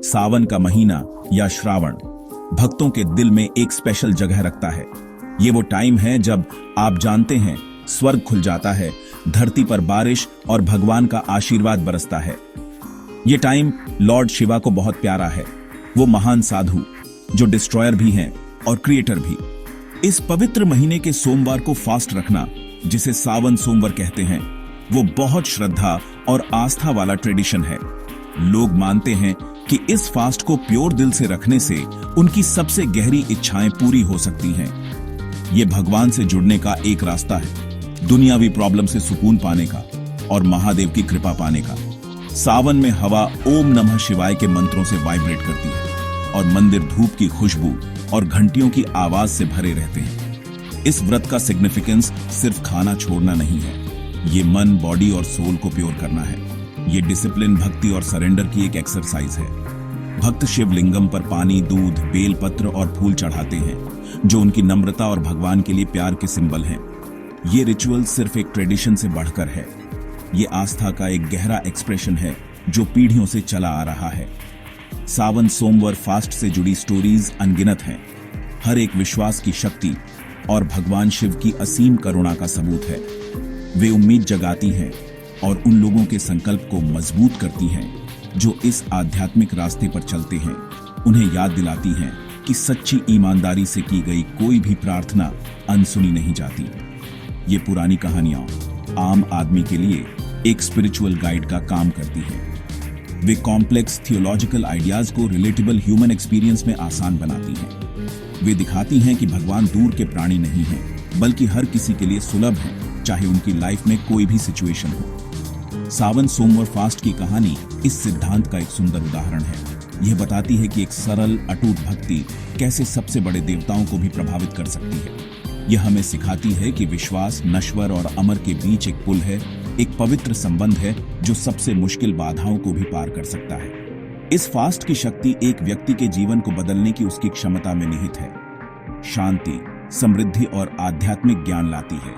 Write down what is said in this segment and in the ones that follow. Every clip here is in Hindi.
सावन का महीना या श्रावण भक्तों के दिल में एक स्पेशल जगह रखता है। ये वो टाइम है जब आप जानते हैं स्वर्ग खुल जाता है, धरती पर बारिश और भगवान का आशीर्वाद बरसता है। ये टाइम लॉर्ड शिवा को बहुत प्यारा है, वो महान साधु जो डिस्ट्रॉयर भी हैं और क्रिएटर भी। इस पवित्र महीने के सोमवार को फास्ट रखना, जिसे सावन सोमवार कहते हैं, वो बहुत श्रद्धा और आस्था वाला ट्रेडिशन है। लोग मानते हैं कि इस फास्ट को प्योर दिल से रखने से उनकी सबसे गहरी इच्छाएं पूरी हो सकती हैं। ये भगवान से जुड़ने का एक रास्ता है, दुनियावी प्रॉब्लम से सुकून पाने का और महादेव की कृपा पाने का। सावन में हवा ओम नमः शिवाय के मंत्रों से वाइब्रेट करती है और मंदिर धूप की खुशबू और घंटियों की आवाज से भरे रहते हैं। इस व्रत का सिग्निफिकेंस सिर्फ खाना छोड़ना नहीं है, ये मन, बॉडी और सोल को प्योर करना है। ये डिसिप्लिन, भक्ति और सरेंडर की एक एक्सरसाइज है। भक्त शिवलिंगम पर पानी, दूध, बेल पत्र और फूल चढ़ाते हैं, जो उनकी नम्रता और भगवान के लिए प्यार के सिंबल हैं। ये रिचुअल सिर्फ एक ट्रेडिशन से बढ़कर है, ये आस्था का एक गहरा एक्सप्रेशन है जो पीढ़ियों से चला आ रहा है। सावन सोमवार फास्ट से जुड़ी स्टोरीज अनगिनत हैं। हर एक विश्वास की शक्ति और भगवान शिव की असीम करुणा का सबूत है। वे उम्मीद जगाती हैं और उन लोगों के संकल्प को मजबूत करती हैं जो इस आध्यात्मिक रास्ते पर चलते हैं। उन्हें याद दिलाती हैं कि सच्ची ईमानदारी से की गई कोई भी प्रार्थना अनसुनी नहीं जाती। ये पुरानी कहानियां आम आदमी के लिए एक स्पिरिचुअल गाइड का काम करती हैं। वे कॉम्प्लेक्स थियोलॉजिकल आइडियाज को रिलेटेबल ह्यूमन एक्सपीरियंस में आसान बनाती हैं। वे दिखाती हैं कि भगवान दूर के प्राणी नहीं हैं, बल्कि हर किसी के लिए सुलभ हैं, चाहे उनकी लाइफ में कोई भी सिचुएशन हो। सावन सोमवार फास्ट की कहानी इस सिद्धांत का एक सुंदर उदाहरण है। यह बताती है कि एक सरल, अटूट भक्ति कैसे सबसे बड़े देवताओं को भी प्रभावित कर सकती है। यह हमें सिखाती है कि विश्वास नश्वर और अमर के बीच एक पुल है, एक पवित्र संबंध है जो सबसे मुश्किल बाधाओं को भी पार कर सकता है। इस फास्ट की शक्ति एक व्यक्ति के जीवन को बदलने की उसकी क्षमता में निहित है। शांति, समृद्धि और आध्यात्मिक ज्ञान लाती है।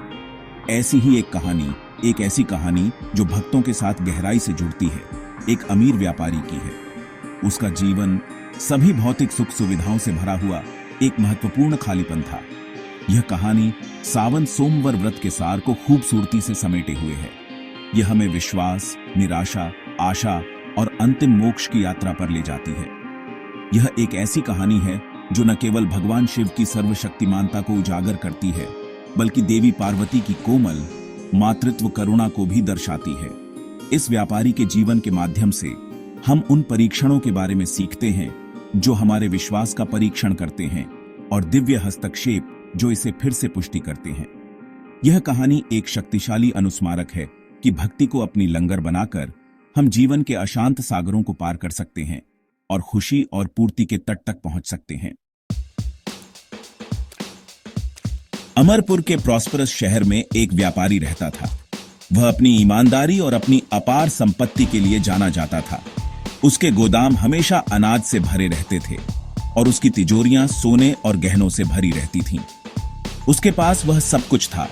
ऐसी ही एक ऐसी कहानी जो भक्तों के साथ गहराई से जुड़ती है, एक अमीर व्यापारी की है। उसका जीवन सभी भौतिक सुख सुविधाओं से भरा हुआ एक महत्वपूर्ण खालीपन था। यह कहानी सावन सोमवार व्रत के सार को खूबसूरती से समेटे हुए है। यह हमें विश्वास, निराशा, आशा और अंतिम मोक्ष की यात्रा पर ले जाती है। यह एक ऐसी कहानी है जो न केवल भगवान शिव की सर्वशक्तिमानता को उजागर करती है, बल्कि देवी पार्वती की कोमल मातृत्व करुणा को भी दर्शाती है। इस व्यापारी के जीवन के माध्यम से हम उन परीक्षणों के बारे में सीखते हैं जो हमारे विश्वास का परीक्षण करते हैं और दिव्य हस्तक्षेप जो इसे फिर से पुष्टि करते हैं। यह कहानी एक शक्तिशाली अनुस्मारक है कि भक्ति को अपनी लंगर बनाकर हम जीवन के अशांत सागरों को पार कर सकते हैं और खुशी और पूर्ति के तट तक पहुंच सकते हैं। अमरपुर के प्रॉस्परस शहर में एक व्यापारी रहता था। वह अपनी ईमानदारी और अपनी अपार संपत्ति के लिए जाना जाता था। उसके गोदाम हमेशा अनाज से भरे रहते थे और उसकी तिजोरियां सोने और गहनों से भरी रहती थीं। उसके पास वह सब कुछ था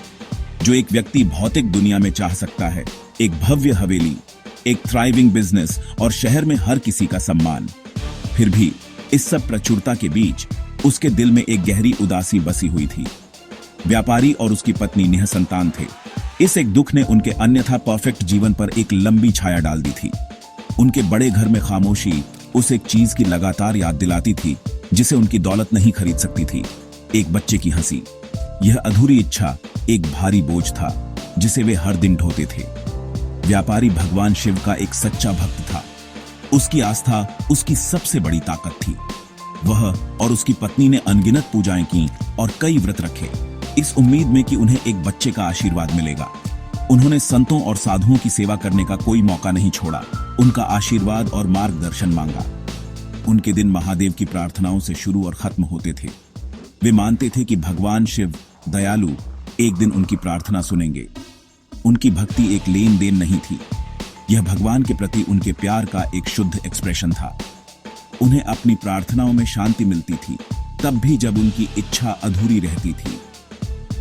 जो एक व्यक्ति भौतिक दुनिया में चाह सकता है, एक भव्य हवेली, एक थ्राइविंग बिजनेस और शहर में हर किसी का सम्मान। फिर भी इस सब प्रचुरता के बीच उसके दिल में एक गहरी उदासी बसी हुई थी। व्यापारी और उसकी पत्नी निःसंतान थे। इस एक दुख ने उनके अन्यथा परफेक्ट जीवन पर एक लंबी छाया डाल दी थी। उनके बड़े घर में खामोशी उस एक चीज की लगातार याद दिलाती थी जिसे उनकी दौलत नहीं खरीद सकती थी, एक बच्चे की हंसी। यह अधूरी इच्छा एक भारी बोझ था जिसे वे हर दिन ढोते थे। व्यापारी भगवान शिव का एक सच्चा भक्त था। उसकी आस्था उसकी सबसे बड़ी ताकत थी। वह और उसकी पत्नी ने अनगिनत पूजाएं की और कई व्रत रखे, इस उम्मीद में कि उन्हें एक बच्चे का आशीर्वाद मिलेगा। उन्होंने संतों और साधुओं की सेवा करने का कोई मौका नहीं छोड़ा, उनका आशीर्वाद और मार्गदर्शन मांगा। उनके दिन महादेव की प्रार्थनाओं से शुरू और खत्म होते थे। वे मानते थे कि भगवान शिव दयालु एक दिन उनकी प्रार्थना सुनेंगे। उनकी भक्ति एक लेन देन नहीं थी, यह भगवान के प्रति उनके प्यार का एक शुद्ध एक्सप्रेशन था। उन्हें अपनी प्रार्थनाओं में शांति मिलती थी, तब भी जब उनकी इच्छा अधूरी रहती थी।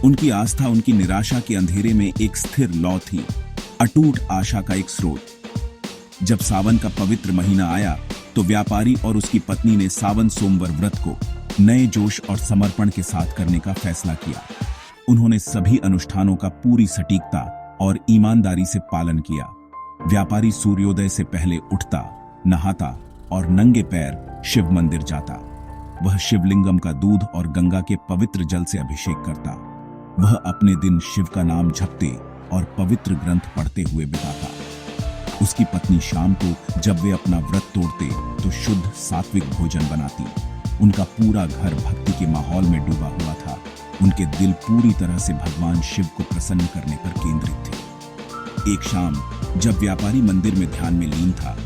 उनकी आस्था उनकी निराशा के अंधेरे में एक स्थिर लौ थी, अटूट आशा का एक स्रोत। जब सावन का पवित्र महीना आया तो व्यापारी और उसकी पत्नी ने सावन सोमवार व्रत को नए जोश और समर्पण के साथ करने का फैसला किया। उन्होंने सभी अनुष्ठानों का पूरी सटीकता और ईमानदारी से पालन किया। व्यापारी सूर्योदय से पहले उठता, नहाता और नंगे पैर शिव मंदिर जाता। वह शिवलिंगम का दूध और गंगा के पवित्र जल से अभिषेक करता। वह अपने दिन शिव का नाम जपते और पवित्र ग्रंथ पढ़ते हुए बिताता। उसकी पत्नी शाम को जब वे अपना व्रत तोड़ते तो शुद्ध सात्विक भोजन बनाती। उनका पूरा घर भक्ति के माहौल में डूबा हुआ था। उनके दिल पूरी तरह से भगवान शिव को प्रसन्न करने पर केंद्रित थे। एक शाम जब व्यापारी मंदिर में ध्यान में लीन था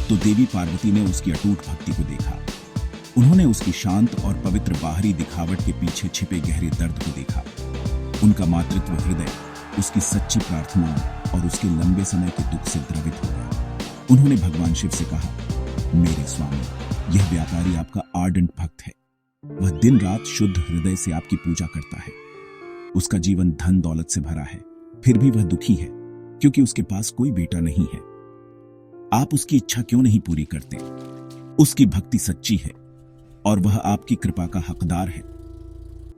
तो देवी पार्वती ने उसकी अटूट भक्ति को देखा। उन्होंने उसकी शांत और पवित्र बाहरी दिखावट के पीछे छिपे गहरे दर्द को देखा। उनका मातृत्व हृदय उसकी सच्ची प्रार्थनाओं और उसके लंबे समय के दुख से द्रवित हो गया। उन्होंने भगवान शिव से कहा, मेरे स्वामी, यह व्यापारी आपका आर्डेंट भक्त है। वह दिन रात शुद्ध हृदय से आपकी पूजा करता है। उसका जीवन धन दौलत से भरा है, फिर भी वह दुखी है क्योंकि उसके पास कोई बेटा नहीं है। आप उसकी इच्छा क्यों नहीं पूरी करते? उसकी भक्ति सच्ची है और वह आपकी कृपा का हकदार है।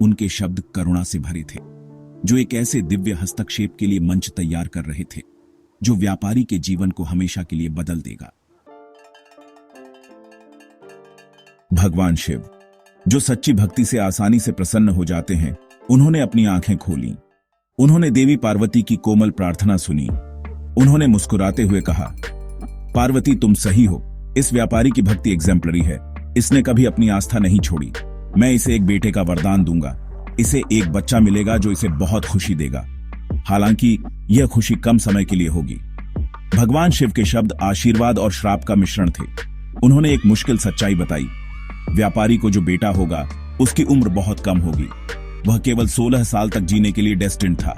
उनके शब्द करुणा से भरे थे, जो एक ऐसे दिव्य हस्तक्षेप के लिए मंच तैयार कर रहे थे जो व्यापारी के जीवन को हमेशा के लिए बदल देगा। भगवान शिव, जो सच्ची भक्ति से आसानी से प्रसन्न हो जाते हैं, उन्होंने अपनी आंखें खोली। उन्होंने देवी पार्वती की कोमल प्रार्थना सुनी। उन्होंने मुस्कुराते हुए कहा, पार्वती, तुम सही हो। इस व्यापारी की भक्ति एग्जेम्पलरी है। इसने कभी अपनी आस्था नहीं छोड़ी। मैं इसे एक बेटे का वरदान दूंगा। इसे एक बच्चा मिलेगा जो इसे बहुत खुशी देगा। हालांकि यह खुशी कम समय के लिए होगी। भगवान शिव के शब्द आशीर्वाद और श्राप का मिश्रण थे। उन्होंने एक मुश्किल सच्चाई बताई। व्यापारी को जो बेटा होगा उसकी उम्र बहुत कम होगी। वह केवल 16 साल तक जीने के लिए डेस्टिन्ड था।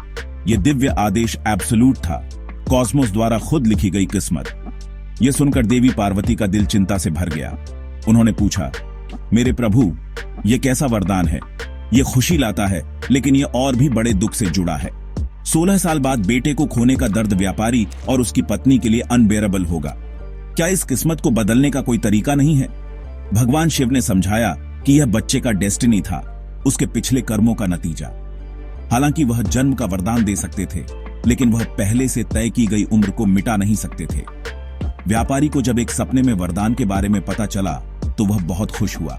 यह दिव्य आदेश एब्सोल्यूट था, कॉस्मोस द्वारा खुद लिखी गई किस्मत। यह सुनकर देवी पार्वती का दिल चिंता से भर गया। उन्होंने पूछा, मेरे प्रभु, यह कैसा वरदान है? यह खुशी लाता है, लेकिन यह और भी बड़े दुख से जुड़ा है। 16 साल बाद बेटे को खोने का दर्द व्यापारी और उसकी पत्नी के लिए अनबेरेबल होगा। क्या इस किस्मत को बदलने का कोई तरीका नहीं है? भगवान शिव ने समझाया कि यह बच्चे का डेस्टिनी था, उसके पिछले कर्मों का नतीजा। हालांकि वह जन्म का वरदान दे सकते थे, लेकिन वह पहले से तय की गई उम्र को मिटा नहीं सकते थे। व्यापारी को जब एक सपने में वरदान के बारे में पता चला तो वह बहुत खुश हुआ,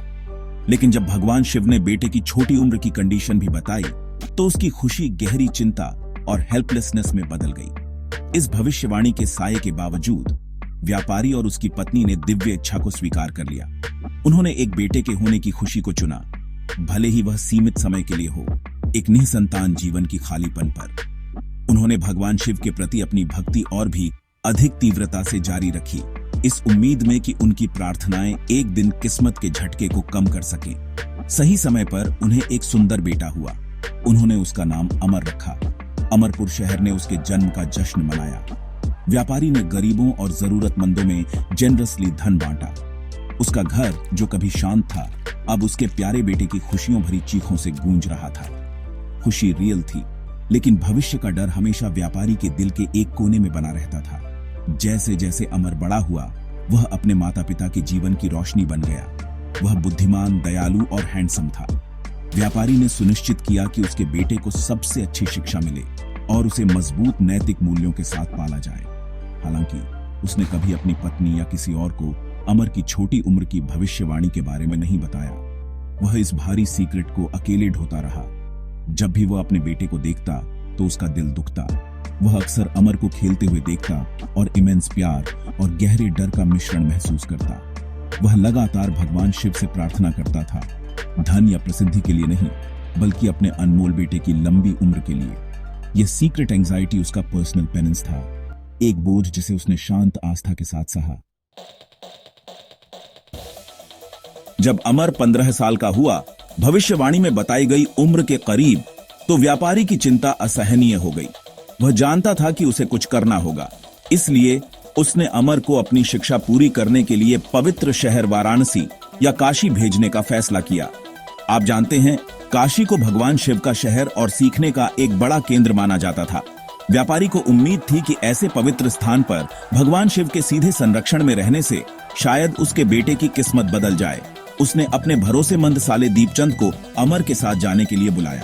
लेकिन जब भगवान शिव ने बेटे की छोटी उम्र की कंडीशन भी बताई तो उसकी खुशी गहरी चिंता और हेल्पलेसनेस में बदल गई। इस भविष्यवाणी के साये के बावजूद व्यापारी और उसकी पत्नी ने दिव्य इच्छा को स्वीकार कर लिया। उन्होंने एक बेटे के होने की खुशी को चुना, भले ही वह सीमित समय के लिए हो, एक निसंतान जीवन की खालीपन पर। उन्होंने भगवान शिव के प्रति अपनी भक्ति और भी अधिक तीव्रता से जारी रखी, इस उम्मीद में कि उनकी प्रार्थनाएं एक दिन किस्मत के झटके को कम कर सकें। सही समय पर उन्हें एक सुंदर बेटा हुआ। उन्होंने उसका नाम अमर रखा। अमरपुर शहर ने उसके जन्म का जश्न मनाया। व्यापारी ने गरीबों और जरूरतमंदों में जेनरसली धन बांटा। उसका घर, जो कभी शांत था, अब उसके प्यारे बेटे की खुशियों भरी चीखों से गूंज रहा था। खुशी रियल थी, लेकिन भविष्य का डर हमेशा व्यापारी के दिल के एक कोने में बना रहता था। जैसे जैसे अमर बड़ा हुआ, वह अपने माता पिता के जीवन की रोशनी बन गया। वह बुद्धिमान, दयालु और हैंडसम था। व्यापारी ने सुनिश्चित किया कि उसके बेटे को सबसे अच्छी शिक्षा मिले और उसे मजबूत नैतिक मूल्यों के साथ पाला जाए। हालांकि उसने कभी अपनी पत्नी या किसी और को अमर की छोटी उम्र की भविष्यवाणी के बारे में नहीं बताया। वह इस भारी सीक्रेट को अकेले ढोता रहा। जब भी वह अपने बेटे को देखता तो उसका दिल दुखता। वह अक्सर अमर को खेलते हुए देखता और इमेंस प्यार और गहरे डर का मिश्रण महसूस करता। वह लगातार भगवान शिव से प्रार्थना करता था, धन या प्रसिद्धि के लिए नहीं, बल्कि अपने अनमोल बेटे की लंबी उम्र के लिए। यह सीक्रेट एंजाइटी उसका पर्सनल पेनेंस था, एक बोझ जिसे उसने शांत आस्था के साथ सहा। जब अमर 15 साल का हुआ, भविष्यवाणी में बताई गई उम्र के करीब, तो व्यापारी की चिंता असहनीय हो गई। वह जानता था कि उसे कुछ करना होगा, इसलिए उसने अमर को अपनी शिक्षा पूरी करने के लिए पवित्र शहर वाराणसी या काशी भेजने का फैसला किया। आप जानते हैं, काशी को भगवान शिव का शहर और सीखने का एक बड़ा केंद्र माना जाता था। व्यापारी को उम्मीद थी कि ऐसे पवित्र स्थान पर भगवान शिव के सीधे संरक्षण में रहने से शायद उसके बेटे की किस्मत बदल जाए। उसने अपने भरोसेमंद साले दीपचंद को अमर के साथ जाने के लिए बुलाया।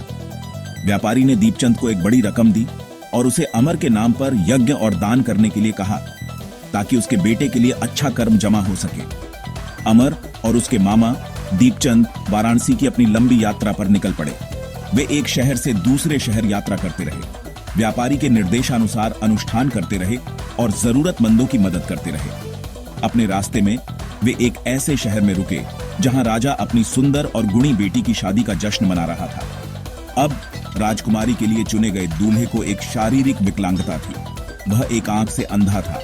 व्यापारी ने दीपचंद को एक बड़ी रकम दी और उसे अमर के नाम पर यज्ञ और दान करने के लिए कहा, ताकि उसके बेटे के लिए अच्छा कर्म जमा हो सके। अमर और उसके मामा दीपचंद वाराणसी की अपनी लंबी यात्रा पर निकल पड़े। वे एक शहर से दूसरे शहर यात्रा करते रहे, व्यापारी के निर्देशानुसार अनुष्ठान करते रहे और जरूरतमंदों की मदद करते रहे। अपने रास्ते में वे एक ऐसे शहर में रुके जहां राजा अपनी सुंदर और गुणी बेटी की शादी का जश्न मना रहा था। अब राजकुमारी के लिए चुने गए दूल्हे को एक शारीरिक विकलांगता थी। वह एक आंख से अंधा था।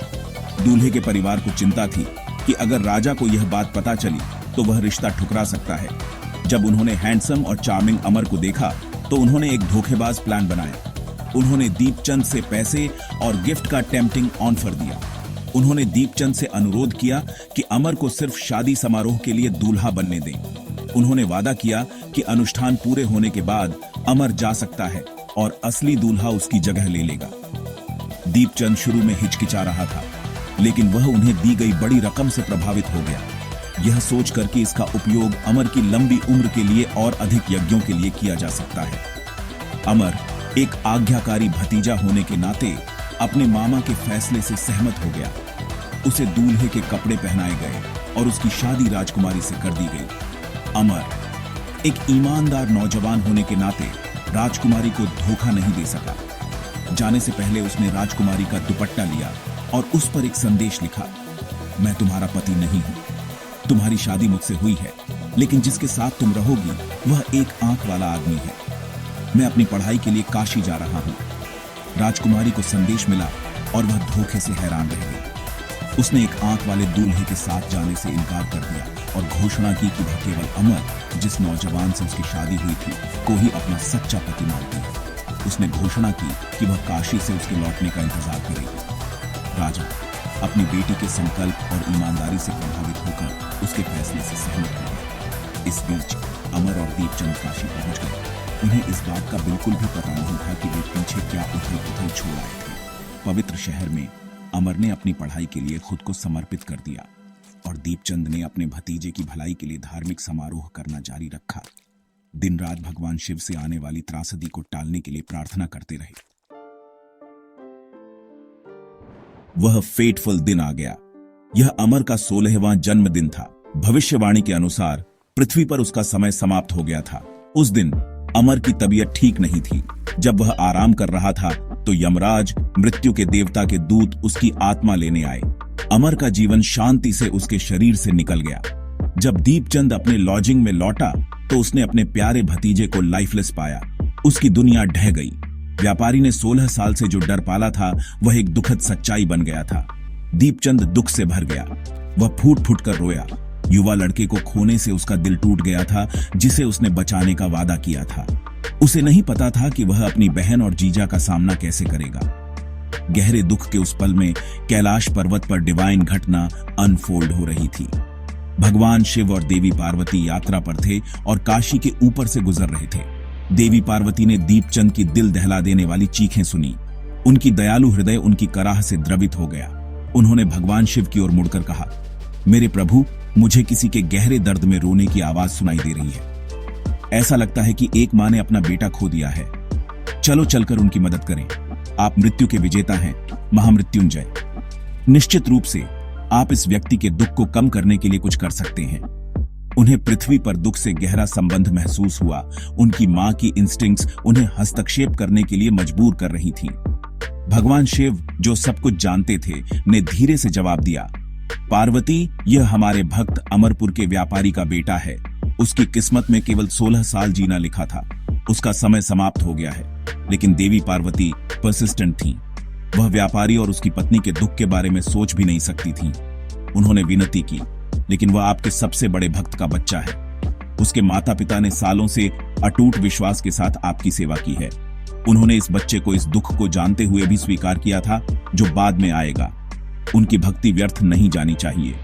दूल्हे के परिवार को चिंता थी कि अगर राजा को यह बात पता चली तो वह रिश्ता ठुकरा सकता है। जब उन्होंने हैंडसम और चार्मिंग अमर को देखा तो उन्होंने एक धोखेबाज प्लान बनाया। उन्होंने दीपचंद से पैसे और गिफ्ट का टेम्पटिंग ऑफर दिया। उन्होंने दीपचंद से अनुरोध किया कि अमर को सिर्फ शादी समारोह के लिए दूल्हा बनने दें। उन्होंने वादा किया कि अनुष्ठान पूरे होने के बाद अमर जा सकता है और असली दूल्हा उसकी जगह ले लेगा। दीपचंद शुरू में हिचकिचा रहा था, लेकिन वह उन्हें दी गई बड़ी रकम से प्रभावित हो गया, यह सोचकर कि इसका उपयोग अमर की लंबी उम्र के लिए और अधिक यज्ञों के लिए किया जा सकता है। अमर एक आज्ञाकारी भतीजा होने के नाते अपने मामा के फैसले से सहमत हो गया। उसे दूल्हे के कपड़े पहनाए गए और उसकी शादी राजकुमारी से कर दी गई। अमर एक ईमानदार नौजवान होने के नाते राजकुमारी को धोखा नहीं दे सका। जाने से पहले उसने राजकुमारी का दुपट्टा लिया और उस पर एक संदेश लिखा, मैं तुम्हारा पति नहीं हूं। तुम्हारी शादी मुझसे हुई है, लेकिन जिसके साथ तुम रहोगी वह एक आंख वाला आदमी है। मैं अपनी पढ़ाई के लिए काशी जा रहा हूं। राजकुमारी को संदेश मिला और वह धोखे से हैरान रह गई। उसने एक आंख वाले दूल्हे के साथ जाने से इनकार कर दिया और घोषणा की कि वह केवल अमर, जिस नौजवान से उसकी शादी हुई थी, को ही अपना सच्चा पति मानती है। उसने घोषणा की कि वह काशी से उसके लौटने का इंतजार करेगी। राजा अपनी बेटी के संकल्प और ईमानदारी से प्रभावित होकर उसके फैसले से सहमत हो गए। इस बीच अमर और दीपचंद काशी पहुंच गए। उन्हें इस बात का बिल्कुल भी पता नहीं था कि वे पीछे क्या उथल-पुथल छोड़ आए थे। पवित्र शहर में अमर ने अपनी पढ़ाई के लिए खुद को समर्पित कर दिया और दीपचंद ने अपने भतीजे की भलाई के लिए धार्मिक समारोह करना जारी रखा। दिन रात भगवान शिव से आने वाली त्रासदी को टालने के लिए प्रार्थना करते रहे। वह फेटफुल दिन आ गया। यह अमर का 16वां जन्मदिन था। भविष्यवाणी के अनुसार पृथ्वी पर उसका समय समाप्त हो गया था। उस दिन अमर की तबीयत ठीक नहीं थी। जब वह आराम कर रहा था तो यमराज, मृत्यु के देवता के दूत, उसकी आत्मा लेने आए। अमर का जीवन शांति से उसके शरीर से निकल गया। जब दीपचंद अपने लॉजिंग में लौटा तो उसने अपने प्यारे भतीजे को लाइफलेस पाया। उसकी दुनिया ढह गई। व्यापारी ने 16 साल से जो डर पाला था वह एक दुखद सच्चाई बन गया था। दीपचंद दुख से भर गया। वह फूट फूट कर रोया। युवा लड़के को खोने से उसका दिल टूट गया था, जिसे उसने बचाने का वादा किया था। उसे नहीं पता था कि वह अपनी बहन और जीजा का सामना कैसे करेगा। गहरे दुख के उस पल में कैलाश पर्वत पर डिवाइन घटना अनफोल्ड हो रही थी। भगवान शिव और देवी पार्वती यात्रा पर थे और काशी के ऊपर से गुजर रहे थे। देवी पार्वती ने दीपचंद की दिल दहला देने वाली चीखें सुनी। उनकी दयालु हृदय उनकी कराह से द्रवित हो गया। उन्होंने भगवान शिव की ओर मुड़कर कहा, मेरे प्रभु, मुझे किसी के गहरे दर्द में रोने की आवाज सुनाई दे रही है। ऐसा लगता है कि एक मां ने अपना बेटा खो दिया है। चलो चलकर उनकी मदद करें। आप मृत्यु के विजेता हैं, महामृत्युंजय। निश्चित रूप से आप इस व्यक्ति के दुख को कम करने के लिए कुछ कर सकते हैं। उन्हें पृथ्वी पर दुख से गहरा संबंध महसूस हुआ। उनकी मां की इंस्टिंक्ट्स उन्हें हस्तक्षेप करने के लिए मजबूर कर रही थीं। भगवान शिव, जो सब कुछ जानते थे, ने धीरे से जवाब दिया, पार्वती, यह हमारे भक्त अमरपुर के व्यापारी का बेटा है। उसकी किस्मत में केवल 16 साल जीना लिखा था। उसका समय समाप्त हो गया है। लेकिन देवी पार्वती परसिस्टेंट थीं। वह व्यापारी और उसकी पत्नी के दुख के बारे में सोच भी नहीं सकती थीं। उन्होंने विनती की, लेकिन वह आपके सबसे बड़े भक्त का बच्चा है। उसके माता पिता ने सालों से अटूट विश्वास के साथ आपकी सेवा की है। उन्होंने इस बच्चे को इस दुख को जानते हुए भी स्वीकार किया था जो बाद में आएगा। उनकी भक्ति व्यर्थ नहीं जानी चाहिए।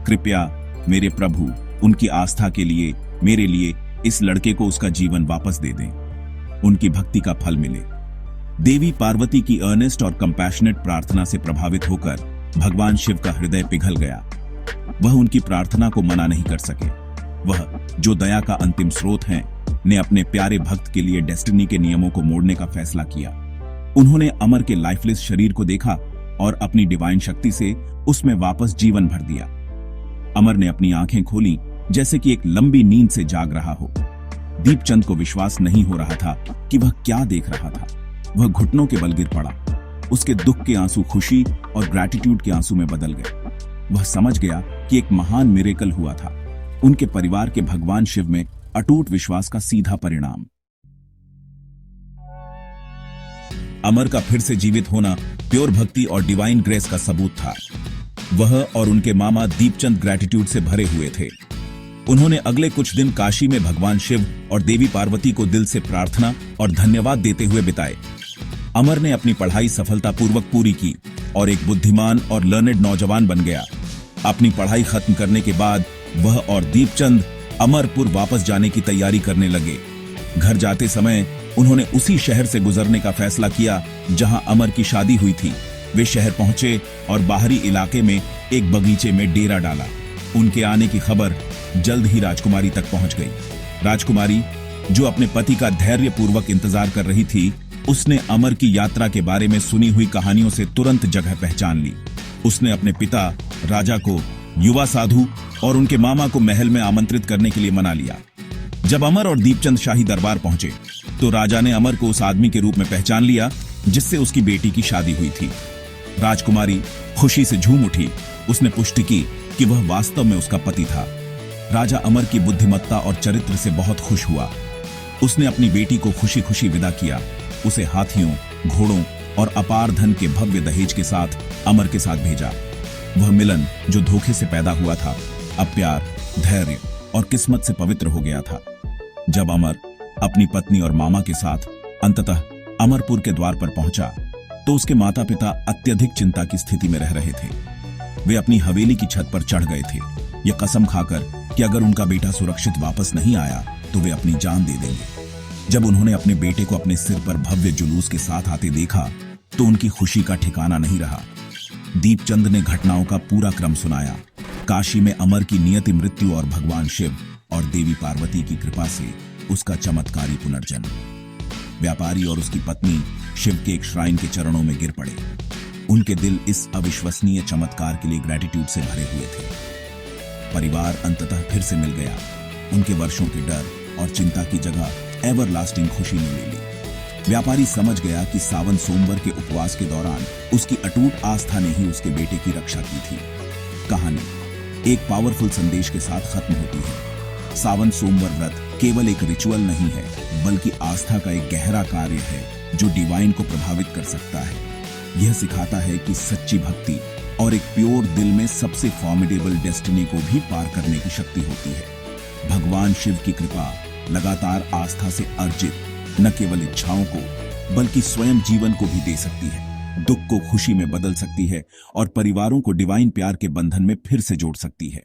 कृपया मेरे प्रभु, उनकी आस्था के लिए, मेरे लिए इस लड़के को उसका जीवन वापस दे दें। उनकी भक्ति का फल मिले। देवी पार्वती की अर्नेस्ट और कंपैशनेट प्रार्थना से प्रभावित होकर भगवान शिव का हृदय पिघल गया। वह उनकी प्रार्थना को मना नहीं कर सके। वह जो दया का अंतिम स्रोत हैं, ने अपने प्यारे भक्त के लिए डेस्टिनी के नियमों को मोड़ने का फैसला किया। उन्होंने अमर के लाइफलेस शरीर को देखा और अपनी डिवाइन शक्ति से उसमें वापस जीवन भर दिया। अमर ने अपनी आंखें खोली जैसे कि एक लंबी नींद से जाग रहा हो। दीपचंद को विश्वास नहीं हो रहा था कि वह क्या देख रहा था। वह घुटनों के बल गिर पड़ा। उसके दुख के आंसू खुशी और ग्रैटिट्यूड के आंसू में बदल गए। वह समझ गया कि एक महान मिरेकल हुआ था, उनके परिवार के भगवान शिव में अटूट विश्वास का सीधा परिणाम। अमर का फिर से जीवित होना प्योर भक्ति और डिवाइन ग्रेस का सबूत था। वह और उनके मामा दीपचंद ग्रैटिट्यूड से भरे हुए थे। उन्होंने अगले कुछ दिन काशी में भगवान शिव और देवी पार्वती को दिल से प्रार्थना और धन्यवाद देते हुए बिताए। अमर ने अपनी पढ़ाई सफलतापूर्वक पूरी की और एक बुद्धिमान और लर्नेड नौजवान बन गया। अपनी पढ़ाई खत्म करने के बाद वह और दीपचंद अमरपुर वापस जाने की तैयारी करने लगे। घर जाते समय उन्होंने उसी शहर से गुजरने का फैसला किया जहां अमर की शादी हुई थी। वे शहर पहुंचे और बाहरी इलाके में एक बगीचे में डेरा डाला। उनके आने की खबर जल्द ही राजकुमारी तक पहुंच गई। राजकुमारी, जो अपने पति का धैर्यपूर्वक इंतजार कर रही थी, उसने अमर की यात्रा के बारे में सुनी हुई कहानियों से तुरंत जगह पहचान ली। उसने अपने पिता राजा को, युवा साधु और उनके मामा को महल में आमंत्रित करने के लिए मना लिया। जब अमर और दीपचंद शाही दरबार पहुंचे तो राजा ने अमर को उस आदमी के रूप में पहचान लिया जिससे उसकी बेटी की शादी हुई थी। राजकुमारी खुशी से झूम उठी। उसने पुष्टि की कि वह वास्तव में उसका पति था। राजा अमर की बुद्धिमत्ता और चरित्र से बहुत खुश हुआ। उसने अपनी बेटी को खुशी खुशी विदा किया। उसे हाथियों, घोड़ों और अपार धन के भव्य दहेज के साथ अमर के साथ भेजा। वह मिलन जो धोखे से पैदा हुआ था, अब प्यार, धैर्य और किस्मत से पवित्र हो गया था। जब अमर अपनी पत्नी और मामा के साथ अंततः अमरपुर के द्वार पर पहुंचा तो उसके माता पिता अत्यधिक चिंता की स्थिति में रह रहे थे। वे अपनी हवेली की छत पर चढ़ गए थे, ये कसम खाकर कि अगर उनका बेटा सुरक्षित वापस नहीं आया तो वे अपनी जान दे देंगे। जब उन्होंने अपने बेटे को अपने सिर पर भव्य जुलूस के साथ आते देखा तो उनकी खुशी का ठिकाना नहीं रहा। दीपचंद ने घटनाओं का पूरा क्रम सुनाया। काशी में अमर की नियति मृत्यु और भगवान शिव और देवी पार्वती की कृपा से उसका चमत्कारी पुनर्जन्म। व्यापारी और उसकी पत्नी शिव के एक श्राइन के चरणों में गिर पड़े। उनके दिल इस अविश्वसनीय चमत्कार के लिए ग्रैटिट्यूड से भरे हुए थे। परिवार अंततः फिर से मिल गया। उनके वर्षों के डर और चिंता की जगह एवरलास्टिंग खुशी ने ले ली। व्यापारी समझ गया कि सावन सोमवार के उपवास के दौरान उसकी अटूट आस्था ने ही उसके बेटे की रक्षा की थी। कहानी एक पावरफुल संदेश के साथ खत्म होती है। सावन सोमवार व्रत केवल एक रिचुअल नहीं है, बल्कि आस्था का एक गहरा कार्य है जो डिवाइन को प्रभावित कर सकता है। यह सिखाता है कि सच्ची भक्ति और एक प्योर दिल में सबसे फॉर्मिडेबल डेस्टिनी को भी पार करने की शक्ति होती है। भगवान शिव की कृपा लगातार आस्था से अर्जित न केवल इच्छाओं को बल्कि स्वयं जीवन को भी दे सकती है, दुख को खुशी में बदल सकती है और परिवारों को डिवाइन प्यार के बंधन में फिर से जोड़ सकती है।